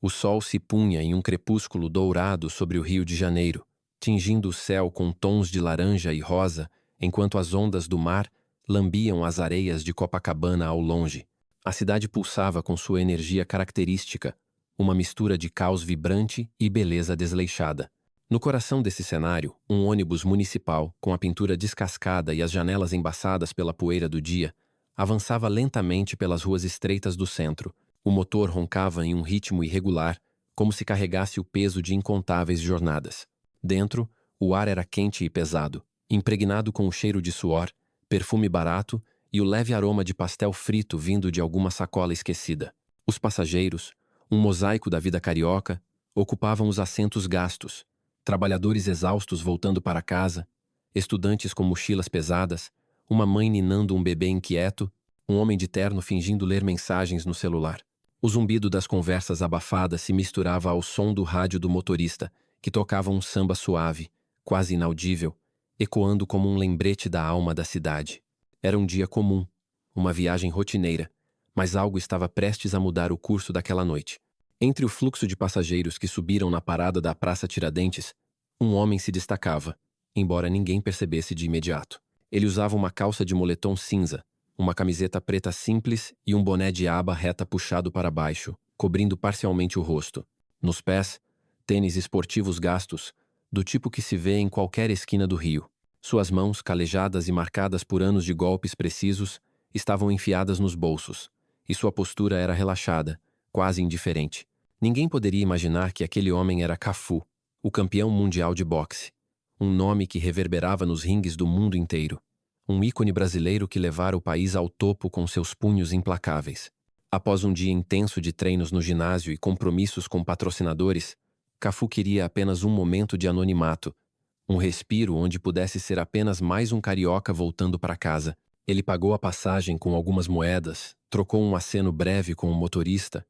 O sol se punha em um crepúsculo dourado sobre o Rio de Janeiro, tingindo o céu com tons de laranja e rosa, enquanto as ondas do mar lambiam as areias de Copacabana ao longe. A cidade pulsava com sua energia característica, uma mistura de caos vibrante e beleza desleixada. No coração desse cenário, um ônibus municipal, com a pintura descascada e as janelas embaçadas pela poeira do dia, avançava lentamente pelas ruas estreitas do centro. O motor roncava em um ritmo irregular, como se carregasse o peso de incontáveis jornadas. Dentro, o ar era quente e pesado, impregnado com o cheiro de suor, perfume barato e o leve aroma de pastel frito vindo de alguma sacola esquecida. Os passageiros, um mosaico da vida carioca, ocupavam os assentos gastos, trabalhadores exaustos voltando para casa, estudantes com mochilas pesadas, uma mãe ninando um bebê inquieto, um homem de terno fingindo ler mensagens no celular. O zumbido das conversas abafadas se misturava ao som do rádio do motorista, que tocava um samba suave, quase inaudível, ecoando como um lembrete da alma da cidade. Era um dia comum, uma viagem rotineira, mas algo estava prestes a mudar o curso daquela noite. Entre o fluxo de passageiros que subiram na parada da Praça Tiradentes, um homem se destacava, embora ninguém percebesse de imediato. Ele usava uma calça de moletom cinza, uma camiseta preta simples e um boné de aba reta puxado para baixo, cobrindo parcialmente o rosto. Nos pés, tênis esportivos gastos, do tipo que se vê em qualquer esquina do Rio. Suas mãos, calejadas e marcadas por anos de golpes precisos, estavam enfiadas nos bolsos, e sua postura era relaxada, quase indiferente. Ninguém poderia imaginar que aquele homem era Cafu, o campeão mundial de boxe, um nome que reverberava nos ringues do mundo inteiro. Um ícone brasileiro que levara o país ao topo com seus punhos implacáveis. Após um dia intenso de treinos no ginásio e compromissos com patrocinadores, Cafu queria apenas um momento de anonimato, um respiro onde pudesse ser apenas mais um carioca voltando para casa. Ele pagou a passagem com algumas moedas, trocou um aceno breve com o motorista,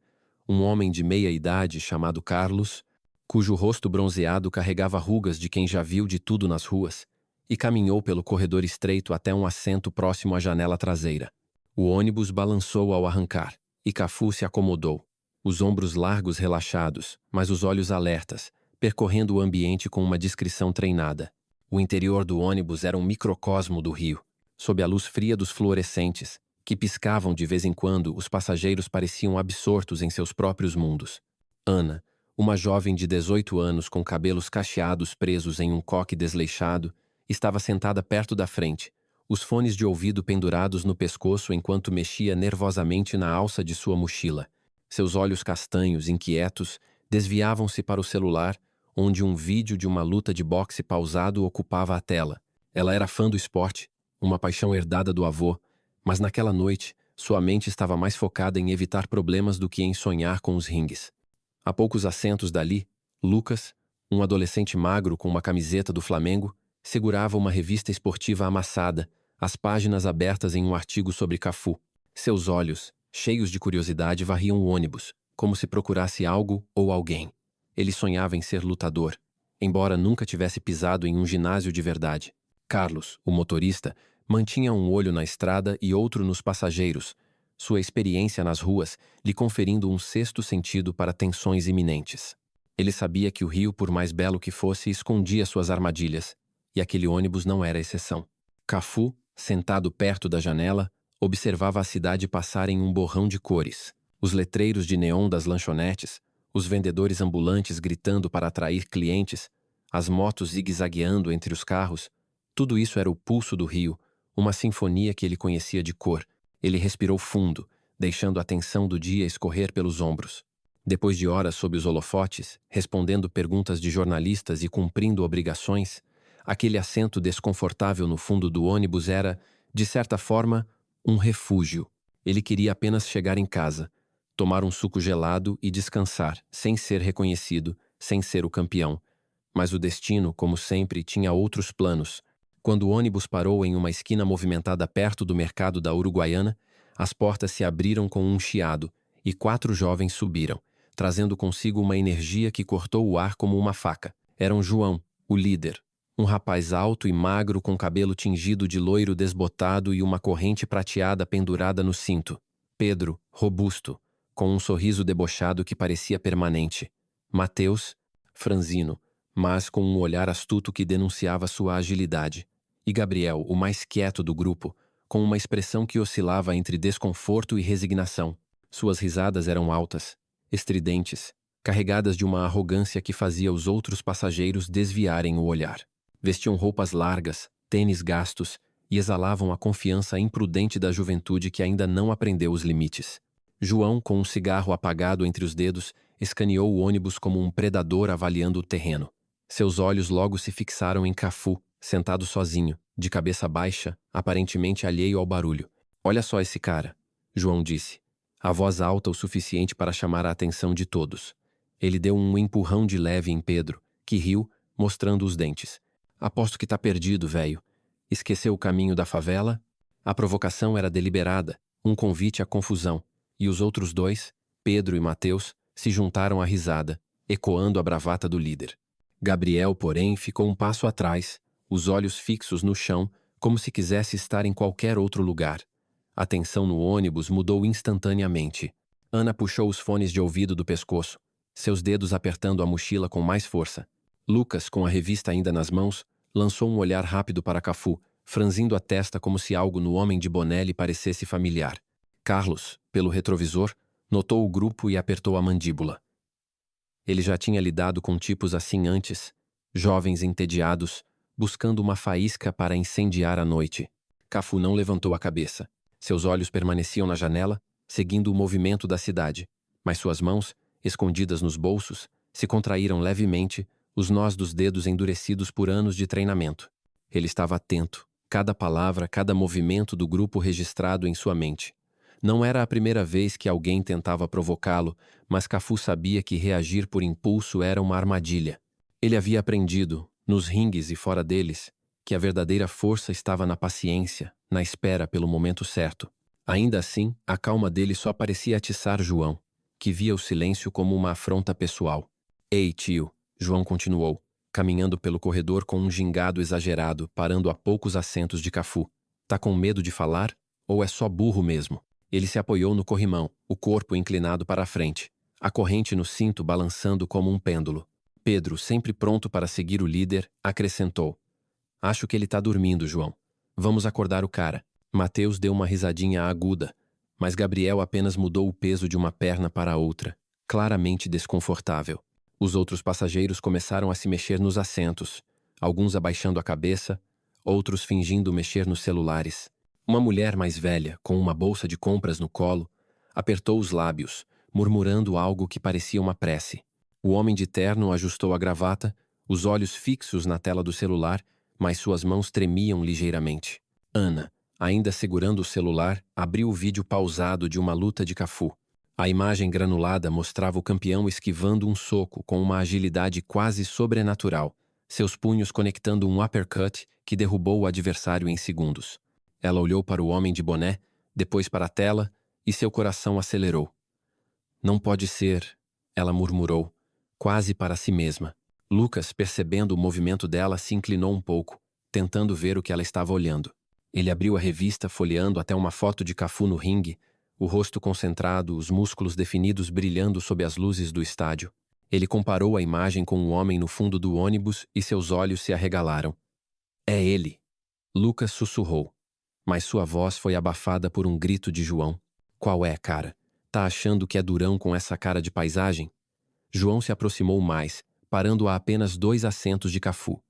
um homem de meia idade chamado Carlos, cujo rosto bronzeado carregava rugas de quem já viu de tudo nas ruas, e caminhou pelo corredor estreito até um assento próximo à janela traseira. O ônibus balançou ao arrancar, e Cafu se acomodou, os ombros largos relaxados, mas os olhos alertas, percorrendo o ambiente com uma discrição treinada. O interior do ônibus era um microcosmo do Rio. Sob a luz fria dos fluorescentes, que piscavam de vez em quando, os passageiros pareciam absortos em seus próprios mundos. Ana, uma jovem de 18 anos com cabelos cacheados presos em um coque desleixado, estava sentada perto da frente, os fones de ouvido pendurados no pescoço enquanto mexia nervosamente na alça de sua mochila. Seus olhos castanhos, inquietos, desviavam-se para o celular, onde um vídeo de uma luta de boxe pausado ocupava a tela. Ela era fã do esporte, uma paixão herdada do avô, mas naquela noite, sua mente estava mais focada em evitar problemas do que em sonhar com os ringues. A poucos assentos dali, Lucas, um adolescente magro com uma camiseta do Flamengo, segurava uma revista esportiva amassada, as páginas abertas em um artigo sobre Cafu. Seus olhos, cheios de curiosidade, varriam o ônibus, como se procurasse algo ou alguém. Ele sonhava em ser lutador, embora nunca tivesse pisado em um ginásio de verdade. Carlos, o motorista, mantinha um olho na estrada e outro nos passageiros, sua experiência nas ruas lhe conferindo um sexto sentido para tensões iminentes. Ele sabia que o Rio, por mais belo que fosse, escondia suas armadilhas, e aquele ônibus não era exceção. Cafu, sentado perto da janela, observava a cidade passar em um borrão de cores. Os letreiros de neon das lanchonetes, os vendedores ambulantes gritando para atrair clientes, as motos zigue-zagueando entre os carros, tudo isso era o pulso do Rio, uma sinfonia que ele conhecia de cor. Ele respirou fundo, deixando a tensão do dia escorrer pelos ombros. Depois de horas sob os holofotes, respondendo perguntas de jornalistas e cumprindo obrigações, aquele assento desconfortável no fundo do ônibus era, de certa forma, um refúgio. Ele queria apenas chegar em casa, tomar um suco gelado e descansar, sem ser reconhecido, sem ser o campeão. Mas o destino, como sempre, tinha outros planos. Quando o ônibus parou em uma esquina movimentada perto do mercado da Uruguaiana, as portas se abriram com um chiado e 4 jovens subiram, trazendo consigo uma energia que cortou o ar como uma faca. Eram João, o líder, um rapaz alto e magro com cabelo tingido de loiro desbotado e uma corrente prateada pendurada no cinto. Pedro, robusto, com um sorriso debochado que parecia permanente. Mateus, franzino, mas com um olhar astuto que denunciava sua agilidade. E Gabriel, o mais quieto do grupo, com uma expressão que oscilava entre desconforto e resignação. Suas risadas eram altas, estridentes, carregadas de uma arrogância que fazia os outros passageiros desviarem o olhar. Vestiam roupas largas, tênis gastos e exalavam a confiança imprudente da juventude que ainda não aprendeu os limites. João, com um cigarro apagado entre os dedos, escaneou o ônibus como um predador avaliando o terreno. Seus olhos logo se fixaram em Cafu, sentado sozinho, de cabeça baixa, aparentemente alheio ao barulho. "Olha só esse cara", João disse, a voz alta o suficiente para chamar a atenção de todos. Ele deu um empurrão de leve em Pedro, que riu, mostrando os dentes. "Aposto que tá perdido, velho. Esqueceu o caminho da favela?" A provocação era deliberada, um convite à confusão, e os outros dois, Pedro e Mateus, se juntaram à risada, ecoando a bravata do líder. Gabriel, porém, ficou um passo atrás, os olhos fixos no chão, como se quisesse estar em qualquer outro lugar. A tensão no ônibus mudou instantaneamente. Ana puxou os fones de ouvido do pescoço, seus dedos apertando a mochila com mais força. Lucas, com a revista ainda nas mãos, lançou um olhar rápido para Cafu, franzindo a testa como se algo no homem de boné lhe parecesse familiar. Carlos, pelo retrovisor, notou o grupo e apertou a mandíbula. Ele já tinha lidado com tipos assim antes, jovens entediados, buscando uma faísca para incendiar a noite. Cafu não levantou a cabeça. Seus olhos permaneciam na janela, seguindo o movimento da cidade, mas suas mãos, escondidas nos bolsos, se contraíram levemente, os nós dos dedos endurecidos por anos de treinamento. Ele estava atento, cada palavra, cada movimento do grupo registrado em sua mente. Não era a primeira vez que alguém tentava provocá-lo, mas Cafu sabia que reagir por impulso era uma armadilha. Ele havia aprendido, nos ringues e fora deles, que a verdadeira força estava na paciência, na espera pelo momento certo. Ainda assim, a calma dele só parecia atiçar João, que via o silêncio como uma afronta pessoal. "Ei, tio", João continuou, caminhando pelo corredor com um gingado exagerado, parando a poucos assentos de Cafu. "Tá com medo de falar? Ou é só burro mesmo?" Ele se apoiou no corrimão, o corpo inclinado para a frente, a corrente no cinto balançando como um pêndulo. Pedro, sempre pronto para seguir o líder, acrescentou: "Acho que ele tá dormindo, João. Vamos acordar o cara." Mateus deu uma risadinha aguda, mas Gabriel apenas mudou o peso de uma perna para a outra, claramente desconfortável. Os outros passageiros começaram a se mexer nos assentos, alguns abaixando a cabeça, outros fingindo mexer nos celulares. Uma mulher mais velha, com uma bolsa de compras no colo, apertou os lábios, murmurando algo que parecia uma prece. O homem de terno ajustou a gravata, os olhos fixos na tela do celular, mas suas mãos tremiam ligeiramente. Ana, ainda segurando o celular, abriu o vídeo pausado de uma luta de Cafu. A imagem granulada mostrava o campeão esquivando um soco com uma agilidade quase sobrenatural, seus punhos conectando um uppercut que derrubou o adversário em segundos. Ela olhou para o homem de boné, depois para a tela, e seu coração acelerou. "Não pode ser", ela murmurou, quase para si mesma. Lucas, percebendo o movimento dela, se inclinou um pouco, tentando ver o que ela estava olhando. Ele abriu a revista, folheando até uma foto de Cafu no ringue, o rosto concentrado, os músculos definidos brilhando sob as luzes do estádio. Ele comparou a imagem com o homem no fundo do ônibus e seus olhos se arregalaram. "É ele", Lucas sussurrou, mas sua voz foi abafada por um grito de João. "Qual é, cara? Tá achando que é durão com essa cara de paisagem?" João se aproximou mais, parando a apenas 2 assentos de Cafu.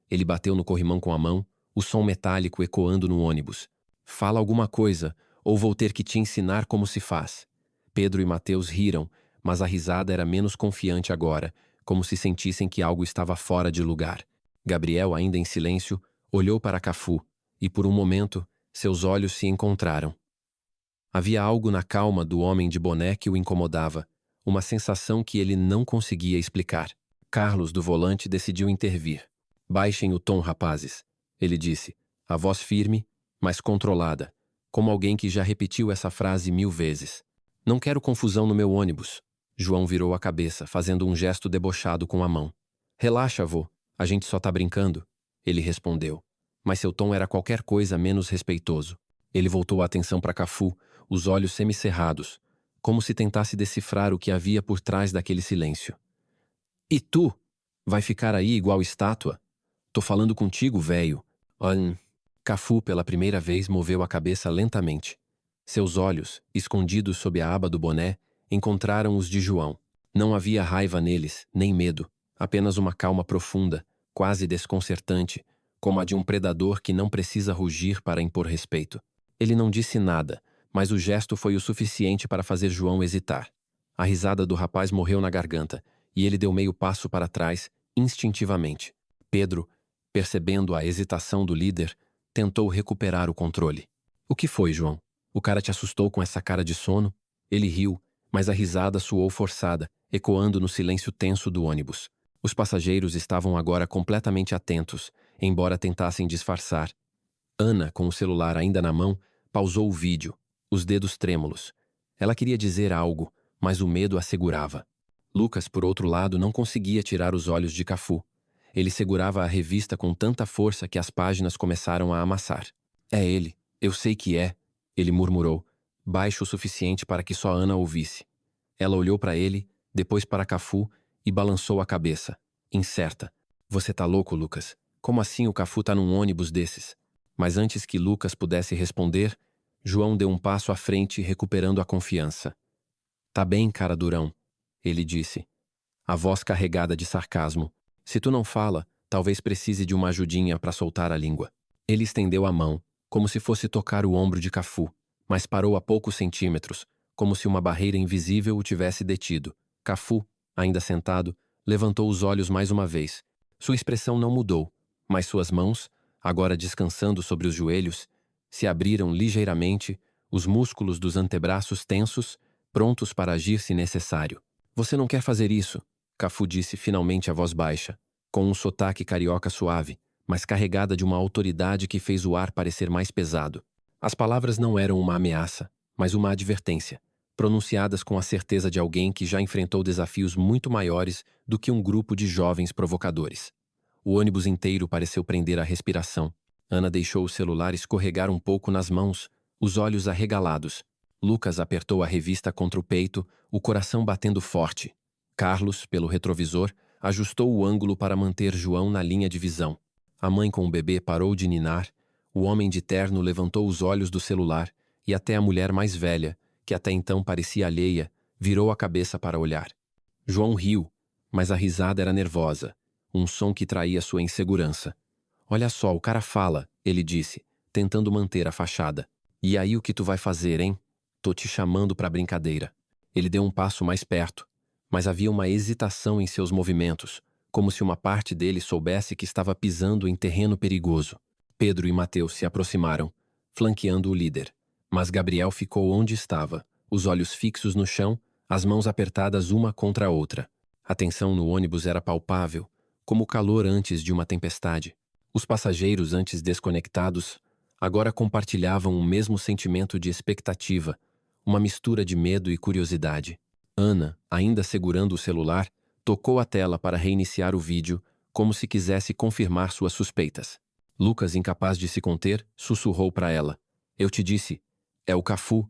Ele bateu no corrimão com a mão, o som metálico ecoando no ônibus. "Fala alguma coisa, ou vou ter que te ensinar como se faz." Pedro e Mateus riram, mas a risada era menos confiante agora, como se sentissem que algo estava fora de lugar. Gabriel, ainda em silêncio, olhou para Cafu, e por um momento, seus olhos se encontraram. Havia algo na calma do homem de boné que o incomodava, uma sensação que ele não conseguia explicar. Carlos, do volante, decidiu intervir. "Baixem o tom, rapazes", ele disse, a voz firme, mas controlada, como alguém que já repetiu essa frase 1000 vezes. "Não quero confusão no meu ônibus." João virou a cabeça, fazendo um gesto debochado com a mão. "Relaxa, vô, a gente só tá brincando", ele respondeu, mas seu tom era qualquer coisa menos respeitoso. Ele voltou a atenção para Cafu, os olhos semicerrados, como se tentasse decifrar o que havia por trás daquele silêncio. E tu? Vai ficar aí igual estátua? Tô falando contigo, velho. Cafu, pela primeira vez, moveu a cabeça lentamente. Seus olhos, escondidos sob a aba do boné, encontraram os de João. Não havia raiva neles, nem medo, apenas uma calma profunda, quase desconcertante, como a de um predador que não precisa rugir para impor respeito. Ele não disse nada, mas o gesto foi o suficiente para fazer João hesitar. A risada do rapaz morreu na garganta, e ele deu meio passo para trás, instintivamente. Pedro, percebendo a hesitação do líder, tentou recuperar o controle. O que foi, João? O cara te assustou com essa cara de sono? Ele riu, mas a risada soou forçada, ecoando no silêncio tenso do ônibus. Os passageiros estavam agora completamente atentos, embora tentassem disfarçar. Ana, com o celular ainda na mão, pausou o vídeo, os dedos trêmulos. Ela queria dizer algo, mas o medo a segurava. Lucas, por outro lado, não conseguia tirar os olhos de Cafu. Ele segurava a revista com tanta força que as páginas começaram a amassar. É ele, eu sei que é, ele murmurou, baixo o suficiente para que só Ana ouvisse. Ela olhou para ele, depois para Cafu e balançou a cabeça, incerta. Você tá louco, Lucas? Como assim o Cafu tá num ônibus desses? Mas antes que Lucas pudesse responder, João deu um passo à frente, recuperando a confiança. Tá bem, cara durão, ele disse, a voz carregada de sarcasmo. Se tu não fala, talvez precise de uma ajudinha para soltar a língua. Ele estendeu a mão, como se fosse tocar o ombro de Cafu, mas parou a poucos centímetros, como se uma barreira invisível o tivesse detido. Cafu, ainda sentado, levantou os olhos mais uma vez. Sua expressão não mudou, mas suas mãos, agora descansando sobre os joelhos, se abriram ligeiramente, os músculos dos antebraços tensos, prontos para agir se necessário. Você não quer fazer isso, Cafu disse finalmente a voz baixa, com um sotaque carioca suave, mas carregada de uma autoridade que fez o ar parecer mais pesado. As palavras não eram uma ameaça, mas uma advertência, pronunciadas com a certeza de alguém que já enfrentou desafios muito maiores do que um grupo de jovens provocadores. O ônibus inteiro pareceu prender a respiração. Ana deixou o celular escorregar um pouco nas mãos, os olhos arregalados. Lucas apertou a revista contra o peito, o coração batendo forte. Carlos, pelo retrovisor, ajustou o ângulo para manter João na linha de visão. A mãe com o bebê parou de ninar, o homem de terno levantou os olhos do celular e até a mulher mais velha, que até então parecia alheia, virou a cabeça para olhar. João riu, mas a risada era nervosa, um som que traía sua insegurança. Olha só, o cara fala, ele disse, tentando manter a fachada. E aí o que tu vai fazer, hein? Tô te chamando pra brincadeira. Ele deu um passo mais perto, mas havia uma hesitação em seus movimentos, como se uma parte dele soubesse que estava pisando em terreno perigoso. Pedro e Mateus se aproximaram, flanqueando o líder. Mas Gabriel ficou onde estava, os olhos fixos no chão, as mãos apertadas uma contra a outra. A tensão no ônibus era palpável, como o calor antes de uma tempestade. Os passageiros, antes desconectados, agora compartilhavam o mesmo sentimento de expectativa, uma mistura de medo e curiosidade. Ana, ainda segurando o celular, tocou a tela para reiniciar o vídeo, como se quisesse confirmar suas suspeitas. Lucas, incapaz de se conter, sussurrou para ela. Eu te disse, é o Cafu.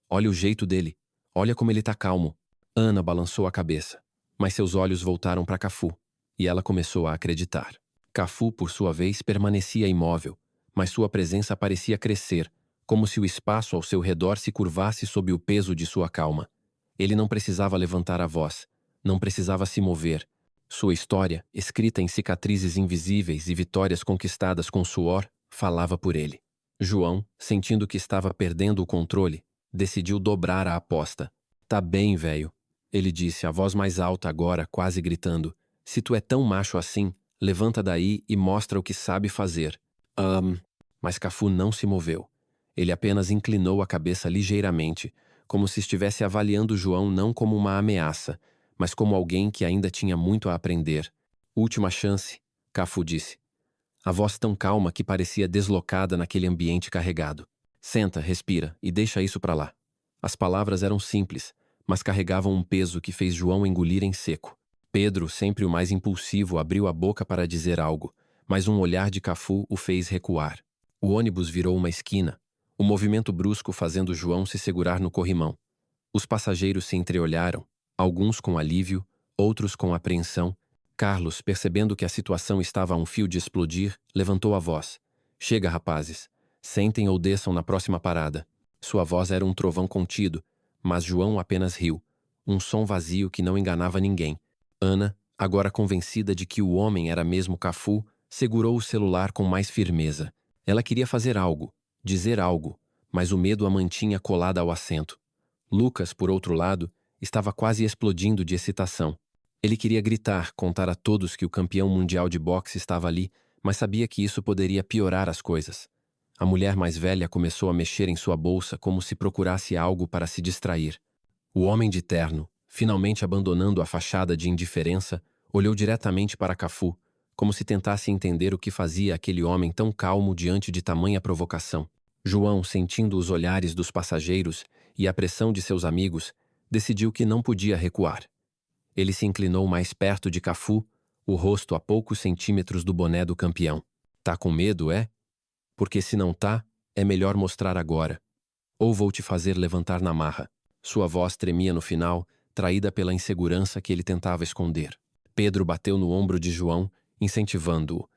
Olha o jeito dele. Olha como ele tá calmo. Ana balançou a cabeça, mas seus olhos voltaram para Cafu, e ela começou a acreditar. Cafu, por sua vez, permanecia imóvel, mas sua presença parecia crescer, como se o espaço ao seu redor se curvasse sob o peso de sua calma. Ele não precisava levantar a voz, não precisava se mover. Sua história, escrita em cicatrizes invisíveis e vitórias conquistadas com suor, falava por ele. João, sentindo que estava perdendo o controle, decidiu dobrar a aposta. Tá bem, velho, ele disse, a voz mais alta agora, quase gritando. Se tu é tão macho assim, levanta daí e mostra o que sabe fazer. Mas Cafu não se moveu. Ele apenas inclinou a cabeça ligeiramente, como se estivesse avaliando João não como uma ameaça, mas como alguém que ainda tinha muito a aprender. Última chance, Cafu disse. A voz tão calma que parecia deslocada naquele ambiente carregado. Senta, respira e deixa isso pra lá. As palavras eram simples, mas carregavam um peso que fez João engolir em seco. Pedro, sempre o mais impulsivo, abriu a boca para dizer algo, mas um olhar de Cafu o fez recuar. O ônibus virou uma esquina, o movimento brusco fazendo João se segurar no corrimão. Os passageiros se entreolharam, alguns com alívio, outros com apreensão. Carlos, percebendo que a situação estava a um fio de explodir, levantou a voz. Chega, rapazes. Sentem ou desçam na próxima parada. Sua voz era um trovão contido, mas João apenas riu. Um som vazio que não enganava ninguém. Ana, agora convencida de que o homem era mesmo Cafu, segurou o celular com mais firmeza. Ela queria fazer algo, dizer algo, mas o medo a mantinha colada ao assento. Lucas, por outro lado, estava quase explodindo de excitação. Ele queria gritar, contar a todos que o campeão mundial de boxe estava ali, mas sabia que isso poderia piorar as coisas. A mulher mais velha começou a mexer em sua bolsa como se procurasse algo para se distrair. O homem de terno, finalmente abandonando a fachada de indiferença, olhou diretamente para Cafu, como se tentasse entender o que fazia aquele homem tão calmo diante de tamanha provocação. João, sentindo os olhares dos passageiros e a pressão de seus amigos, decidiu que não podia recuar. Ele se inclinou mais perto de Cafu, o rosto a poucos centímetros do boné do campeão. Tá com medo, é? Porque se não tá, é melhor mostrar agora. Ou vou te fazer levantar na marra. Sua voz tremia no final, traída pela insegurança que ele tentava esconder. Pedro bateu no ombro de João, incentivando-o.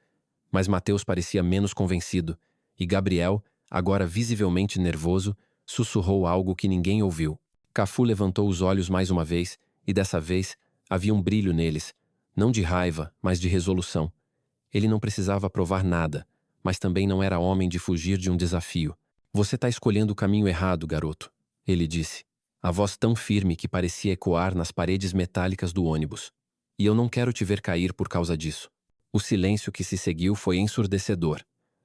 Mas Mateus parecia menos convencido, e Gabriel, agora visivelmente nervoso, sussurrou algo que ninguém ouviu. Cafu levantou os olhos mais uma vez, e dessa vez havia um brilho neles, não de raiva, mas de resolução. Ele não precisava provar nada, mas também não era homem de fugir de um desafio. Você está escolhendo o caminho errado, garoto, ele disse, a voz tão firme que parecia ecoar nas paredes metálicas do ônibus. E eu não quero te ver cair por causa disso. O silêncio que se seguiu foi ensurdecedor.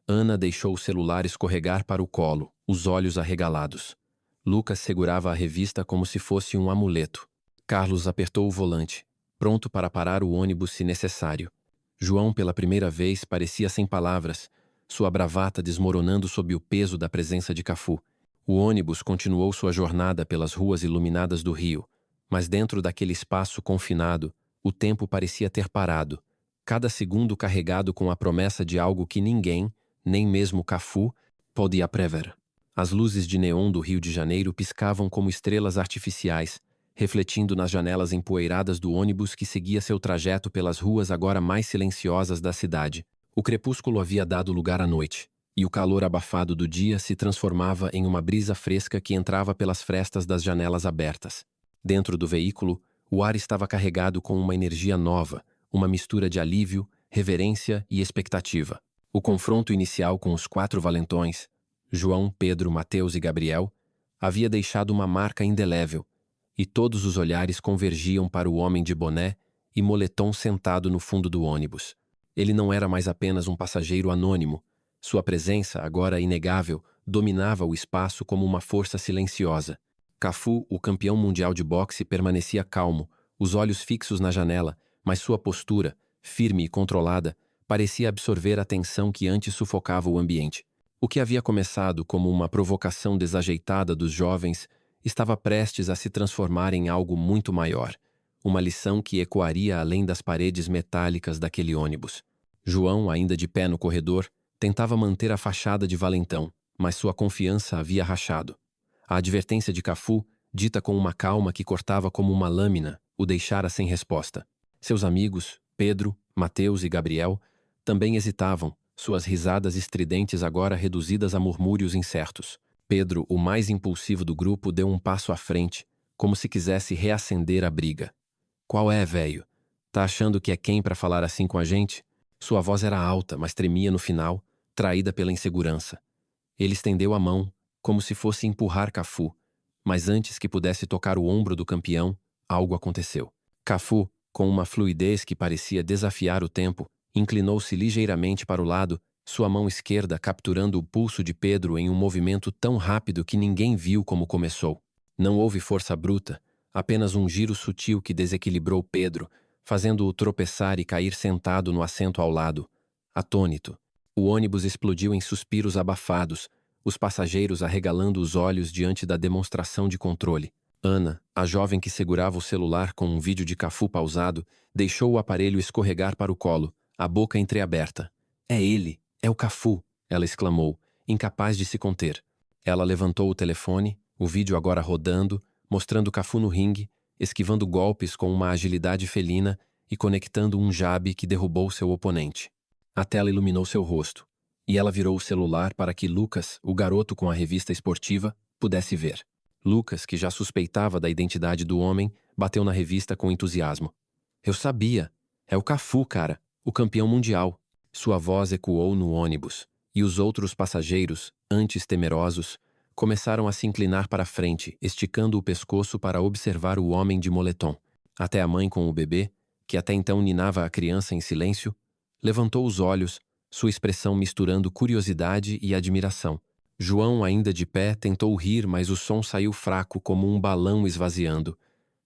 Ana deixou o celular escorregar para o colo, os olhos arregalados. Lucas segurava a revista como se fosse um amuleto. Carlos apertou o volante, pronto para parar o ônibus se necessário. João, pela primeira vez, parecia sem palavras, sua bravata desmoronando sob o peso da presença de Cafu. O ônibus continuou sua jornada pelas ruas iluminadas do Rio, mas dentro daquele espaço confinado, o tempo parecia ter parado, cada segundo carregado com a promessa de algo que ninguém, nem mesmo Cafu, podia prever. As luzes de neon do Rio de Janeiro piscavam como estrelas artificiais, refletindo nas janelas empoeiradas do ônibus que seguia seu trajeto pelas ruas agora mais silenciosas da cidade. O crepúsculo havia dado lugar à noite, e o calor abafado do dia se transformava em uma brisa fresca que entrava pelas frestas das janelas abertas. Dentro do veículo, o ar estava carregado com uma energia nova, uma mistura de alívio, reverência e expectativa. O confronto inicial com os 4 valentões, João, Pedro, Mateus e Gabriel, havia deixado uma marca indelével, e todos os olhares convergiam para o homem de boné e moletom sentado no fundo do ônibus. Ele não era mais apenas um passageiro anônimo. Sua presença, agora inegável, dominava o espaço como uma força silenciosa. Cafu, o campeão mundial de boxe, permanecia calmo, os olhos fixos na janela, mas sua postura, firme e controlada, parecia absorver a tensão que antes sufocava o ambiente. O que havia começado como uma provocação desajeitada dos jovens estava prestes a se transformar em algo muito maior, uma lição que ecoaria além das paredes metálicas daquele ônibus. João, ainda de pé no corredor, tentava manter a fachada de valentão, mas sua confiança havia rachado. A advertência de Cafu, dita com uma calma que cortava como uma lâmina, o deixara sem resposta. Seus amigos, Pedro, Mateus e Gabriel, também hesitavam, suas risadas estridentes agora reduzidas a murmúrios incertos. Pedro, o mais impulsivo do grupo, deu um passo à frente, como se quisesse reacender a briga. Qual é, velho? Tá achando que é quem para falar assim com a gente? Sua voz era alta, mas tremia no final, traída pela insegurança. Ele estendeu a mão, como se fosse empurrar Cafu, mas antes que pudesse tocar o ombro do campeão, algo aconteceu. Cafu, com uma fluidez que parecia desafiar o tempo, inclinou-se ligeiramente para o lado, sua mão esquerda capturando o pulso de Pedro em um movimento tão rápido que ninguém viu como começou. Não houve força bruta, apenas um giro sutil que desequilibrou Pedro, fazendo-o tropeçar e cair sentado no assento ao lado. Atônito, o ônibus explodiu em suspiros abafados, os passageiros arregalando os olhos diante da demonstração de controle. Ana, a jovem que segurava o celular com um vídeo de Cafu pausado, deixou o aparelho escorregar para o colo, a boca entreaberta. É ele, é o Cafu, ela exclamou, incapaz de se conter. Ela levantou o telefone, o vídeo agora rodando, mostrando Cafu no ringue, esquivando golpes com uma agilidade felina e conectando um jab que derrubou seu oponente. A tela iluminou seu rosto, e ela virou o celular para que Lucas, o garoto com a revista esportiva, pudesse ver. Lucas, que já suspeitava da identidade do homem, bateu na revista com entusiasmo. Eu sabia. É o Cafu, cara, o campeão mundial. Sua voz ecoou no ônibus, e os outros passageiros, antes temerosos, começaram a se inclinar para a frente, esticando o pescoço para observar o homem de moletom. Até a mãe com o bebê, que até então ninava a criança em silêncio, levantou os olhos, sua expressão misturando curiosidade e admiração. João, ainda de pé, tentou rir, mas o som saiu fraco como um balão esvaziando.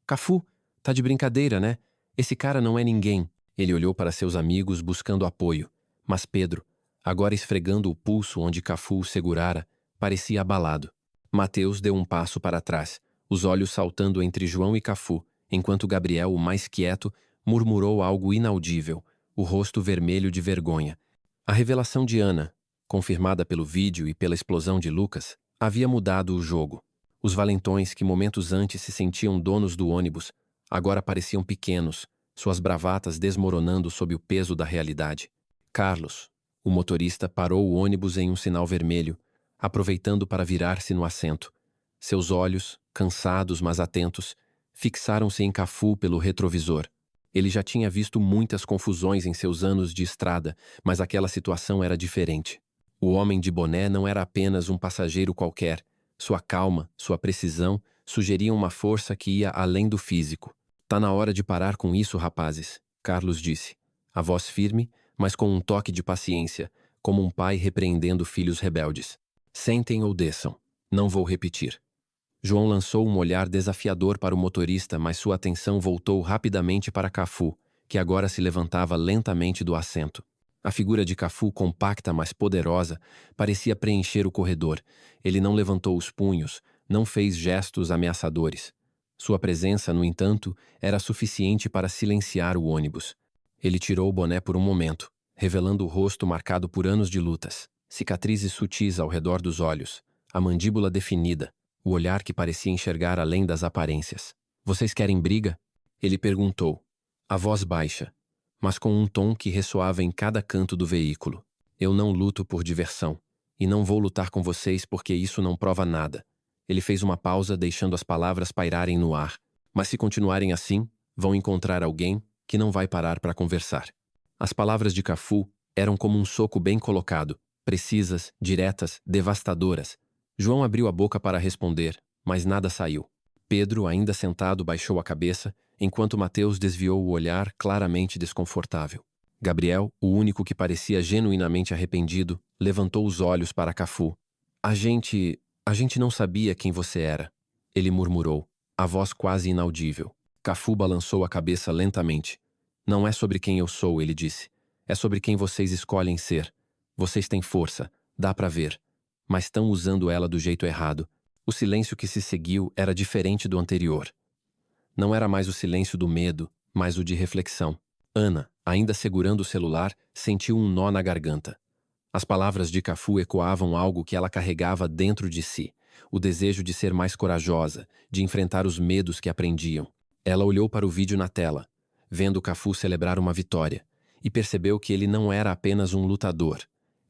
Cafu, tá de brincadeira, né? Esse cara não é ninguém. Ele olhou para seus amigos buscando apoio. Mas Pedro, agora esfregando o pulso onde Cafu o segurara, parecia abalado. Mateus deu um passo para trás, os olhos saltando entre João e Cafu, enquanto Gabriel, o mais quieto, murmurou algo inaudível, o rosto vermelho de vergonha. A revelação de Ana, confirmada pelo vídeo e pela explosão de Lucas, havia mudado o jogo. Os valentões que momentos antes se sentiam donos do ônibus, agora pareciam pequenos, suas bravatas desmoronando sob o peso da realidade. Carlos, o motorista, parou o ônibus em um sinal vermelho, aproveitando para virar-se no assento. Seus olhos, cansados mas atentos, fixaram-se em Cafu pelo retrovisor. Ele já tinha visto muitas confusões em seus anos de estrada, mas aquela situação era diferente. O homem de boné não era apenas um passageiro qualquer. Sua calma, sua precisão, sugeriam uma força que ia além do físico. Tá na hora de parar com isso, rapazes, Carlos disse. A voz firme, mas com um toque de paciência, como um pai repreendendo filhos rebeldes. Sentem ou desçam. Não vou repetir. João lançou um olhar desafiador para o motorista, mas sua atenção voltou rapidamente para Cafu, que agora se levantava lentamente do assento. A figura de Cafu, compacta mas poderosa, parecia preencher o corredor. Ele não levantou os punhos, não fez gestos ameaçadores. Sua presença, no entanto, era suficiente para silenciar o ônibus. Ele tirou o boné por um momento, revelando o rosto marcado por anos de lutas, cicatrizes sutis ao redor dos olhos, a mandíbula definida, o olhar que parecia enxergar além das aparências. Vocês querem briga? Ele perguntou, a voz baixa, mas com um tom que ressoava em cada canto do veículo. Eu não luto por diversão, e não vou lutar com vocês porque isso não prova nada. Ele fez uma pausa, deixando as palavras pairarem no ar. Mas se continuarem assim, vão encontrar alguém que não vai parar para conversar. As palavras de Cafu eram como um soco bem colocado, precisas, diretas, devastadoras. João abriu a boca para responder, mas nada saiu. Pedro, ainda sentado, baixou a cabeça, enquanto Mateus desviou o olhar, claramente desconfortável. Gabriel, o único que parecia genuinamente arrependido, levantou os olhos para Cafu. A gente não sabia quem você era, ele murmurou, a voz quase inaudível. Cafu balançou a cabeça lentamente. Não é sobre quem eu sou, ele disse. É sobre quem vocês escolhem ser. Vocês têm força, dá para ver. Mas estão usando ela do jeito errado. O silêncio que se seguiu era diferente do anterior. Não era mais o silêncio do medo, mas o de reflexão. Ana, ainda segurando o celular, sentiu um nó na garganta. As palavras de Cafu ecoavam algo que ela carregava dentro de si, o desejo de ser mais corajosa, de enfrentar os medos que a prendiam. Ela olhou para o vídeo na tela, vendo Cafu celebrar uma vitória, e percebeu que ele não era apenas um lutador.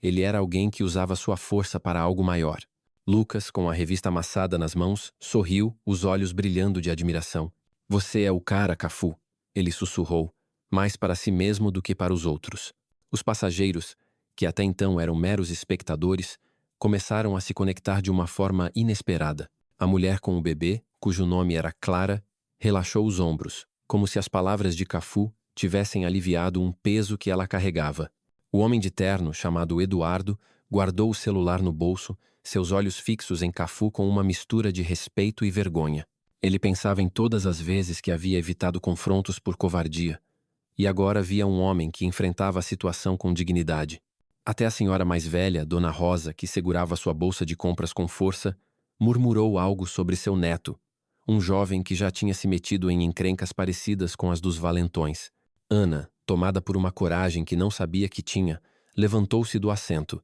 Ele era alguém que usava sua força para algo maior. Lucas, com a revista amassada nas mãos, sorriu, os olhos brilhando de admiração. Você é o cara, Cafu, ele sussurrou, mais para si mesmo do que para os outros. Os passageiros, que até então eram meros espectadores, começaram a se conectar de uma forma inesperada. A mulher com o bebê, cujo nome era Clara, relaxou os ombros, como se as palavras de Cafu tivessem aliviado um peso que ela carregava. O homem de terno, chamado Eduardo, guardou o celular no bolso, seus olhos fixos em Cafu com uma mistura de respeito e vergonha. Ele pensava em todas as vezes que havia evitado confrontos por covardia, e agora via um homem que enfrentava a situação com dignidade. Até a senhora mais velha, Dona Rosa, que segurava sua bolsa de compras com força, murmurou algo sobre seu neto, um jovem que já tinha se metido em encrencas parecidas com as dos valentões. Ana, tomada por uma coragem que não sabia que tinha, levantou-se do assento.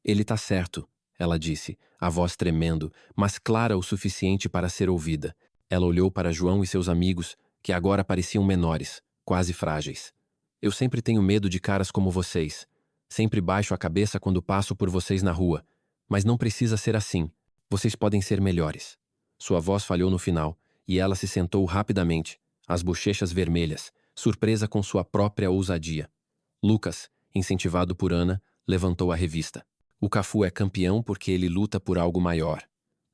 Ele tá certo, ela disse, a voz tremendo, mas clara o suficiente para ser ouvida. Ela olhou para João e seus amigos, que agora pareciam menores, quase frágeis. Eu sempre tenho medo de caras como vocês. Sempre baixo a cabeça quando passo por vocês na rua. Mas não precisa ser assim. Vocês podem ser melhores. Sua voz falhou no final, e ela se sentou rapidamente, as bochechas vermelhas, surpresa com sua própria ousadia. Lucas, incentivado por Ana, levantou a revista. O Cafu é campeão porque ele luta por algo maior.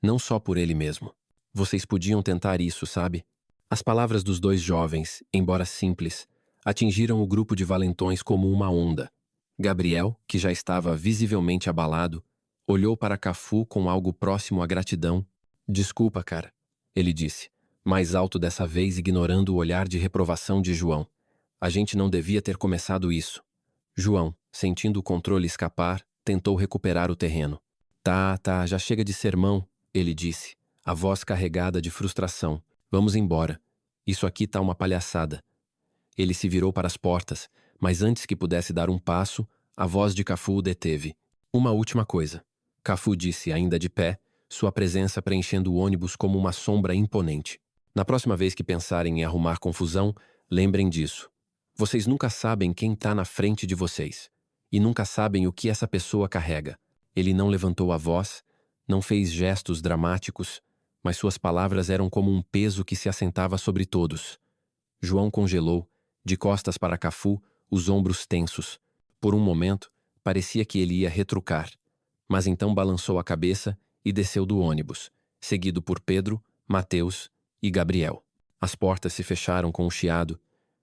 Não só por ele mesmo. Vocês podiam tentar isso, sabe? As palavras dos dois jovens, embora simples, atingiram o grupo de valentões como uma onda. Gabriel, que já estava visivelmente abalado, olhou para Cafu com algo próximo à gratidão. Desculpa, cara, ele disse, mais alto dessa vez ignorando o olhar de reprovação de João. A gente não devia ter começado isso. João, sentindo o controle escapar, tentou recuperar o terreno. Tá, já chega de sermão, ele disse, a voz carregada de frustração. Vamos embora. Isso aqui tá uma palhaçada. Ele se virou para as portas, mas antes que pudesse dar um passo, a voz de Cafu o deteve. Uma última coisa. Cafu disse, ainda de pé, sua presença preenchendo o ônibus como uma sombra imponente. Na próxima vez que pensarem em arrumar confusão, lembrem disso. Vocês nunca sabem quem está na frente de vocês. E nunca sabem o que essa pessoa carrega. Ele não levantou a voz, não fez gestos dramáticos, mas suas palavras eram como um peso que se assentava sobre todos. João congelou, de costas para Cafu, os ombros tensos. Por um momento, parecia que ele ia retrucar, mas então balançou a cabeça e desceu do ônibus, seguido por Pedro, Mateus e Gabriel. As portas se fecharam com um chiado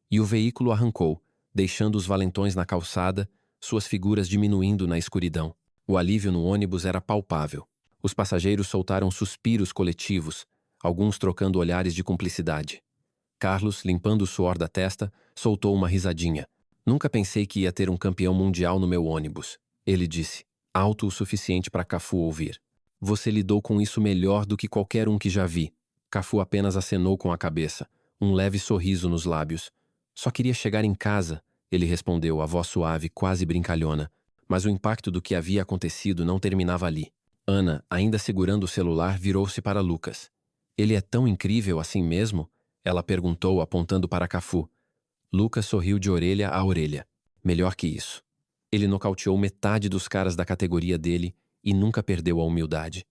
e o veículo arrancou, deixando os valentões na calçada, suas figuras diminuindo na escuridão. O alívio no ônibus era palpável. Os passageiros soltaram suspiros coletivos, alguns trocando olhares de cumplicidade. Carlos, limpando o suor da testa, soltou uma risadinha. Nunca pensei que ia ter um campeão mundial no meu ônibus, ele disse, alto o suficiente para Cafu ouvir. Você lidou com isso melhor do que qualquer um que já vi. Cafu apenas acenou com a cabeça, um leve sorriso nos lábios. Só queria chegar em casa, ele respondeu, a voz suave, quase brincalhona. Mas o impacto do que havia acontecido não terminava ali. Ana, ainda segurando o celular, virou-se para Lucas. Ele é tão incrível assim mesmo? Ela perguntou, apontando para Cafu. Lucas sorriu de orelha a orelha. Melhor que isso. Ele nocauteou metade dos caras da categoria dele e nunca perdeu a humildade.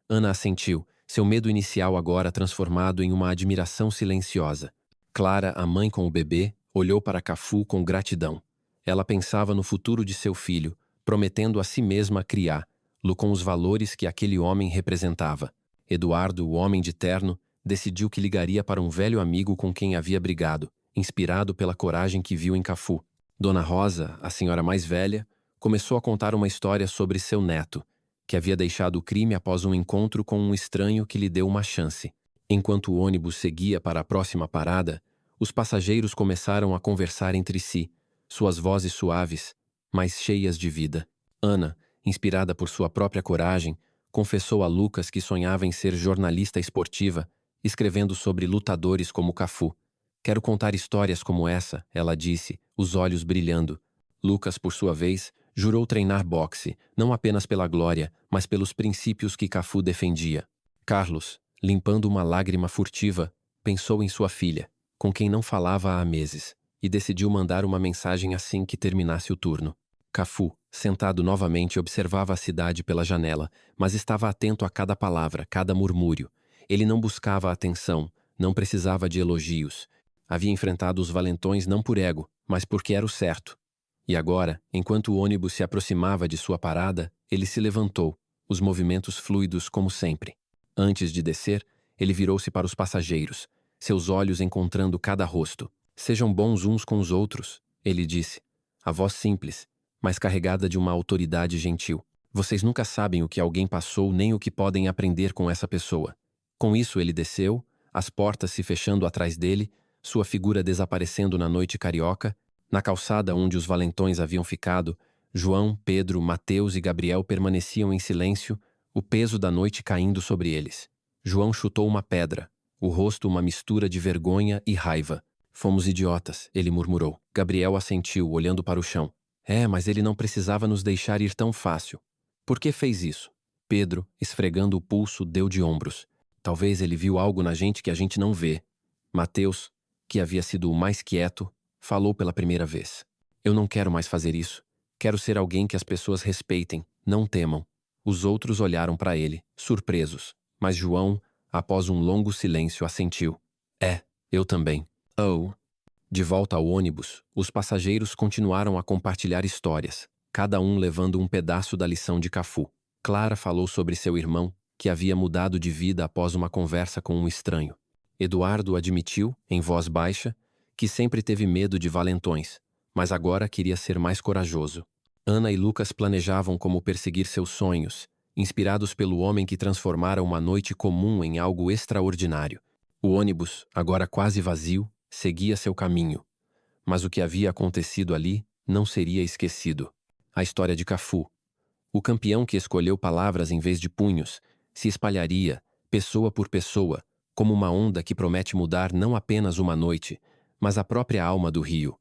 Ana assentiu, seu medo inicial agora transformado em uma admiração silenciosa. Clara, a mãe com o bebê, olhou para Cafu com gratidão. Ela pensava no futuro de seu filho, prometendo a si mesma criá-lo com os valores que aquele homem representava. Eduardo, o homem de terno, decidiu que ligaria para um velho amigo com quem havia brigado, inspirado pela coragem que viu em Cafu. Dona Rosa, a senhora mais velha, começou a contar uma história sobre seu neto, que havia deixado o crime após um encontro com um estranho que lhe deu uma chance. Enquanto o ônibus seguia para a próxima parada, os passageiros começaram a conversar entre si, suas vozes suaves, mas cheias de vida. Ana, inspirada por sua própria coragem, confessou a Lucas que sonhava em ser jornalista esportiva, escrevendo sobre lutadores como Cafu. Quero contar histórias como essa, ela disse, os olhos brilhando. Lucas, por sua vez, jurou treinar boxe, não apenas pela glória, mas pelos princípios que Cafu defendia. Carlos, limpando uma lágrima furtiva, pensou em sua filha, com quem não falava há meses, e decidiu mandar uma mensagem assim que terminasse o turno. Cafu, sentado novamente, observava a cidade pela janela, mas estava atento a cada palavra, cada murmúrio. Ele não buscava atenção, não precisava de elogios. Havia enfrentado os valentões não por ego, mas porque era o certo. E agora, enquanto o ônibus se aproximava de sua parada, ele se levantou, os movimentos fluidos como sempre. Antes de descer, ele virou-se para os passageiros, seus olhos encontrando cada rosto. Sejam bons uns com os outros, ele disse, a voz simples, mas carregada de uma autoridade gentil. Vocês nunca sabem o que alguém passou nem o que podem aprender com essa pessoa. Com isso ele desceu, as portas se fechando atrás dele, sua figura desaparecendo na noite carioca. Na calçada onde os valentões haviam ficado, João, Pedro, Mateus e Gabriel permaneciam em silêncio, o peso da noite caindo sobre eles. João chutou uma pedra, o rosto uma mistura de vergonha e raiva. Fomos idiotas, ele murmurou. Gabriel assentiu, olhando para o chão. Mas ele não precisava nos deixar ir tão fácil. Por que fez isso? Pedro, esfregando o pulso, deu de ombros. Talvez ele viu algo na gente que a gente não vê. Mateus, que havia sido o mais quieto, falou pela primeira vez. Eu não quero mais fazer isso. Quero ser alguém que as pessoas respeitem, não temam. Os outros olharam para ele, surpresos. Mas João, após um longo silêncio, assentiu. É, eu também. Oh. De volta ao ônibus, os passageiros continuaram a compartilhar histórias, cada um levando um pedaço da lição de Cafu. Clara falou sobre seu irmão, que havia mudado de vida após uma conversa com um estranho. Eduardo admitiu, em voz baixa, que sempre teve medo de valentões, mas agora queria ser mais corajoso. Ana e Lucas planejavam como perseguir seus sonhos, inspirados pelo homem que transformara uma noite comum em algo extraordinário. O ônibus, agora quase vazio, seguia seu caminho. Mas o que havia acontecido ali não seria esquecido. A história de Cafu. O campeão que escolheu palavras em vez de punhos se espalharia, pessoa por pessoa, como uma onda que promete mudar não apenas uma noite, mas a própria alma do rio.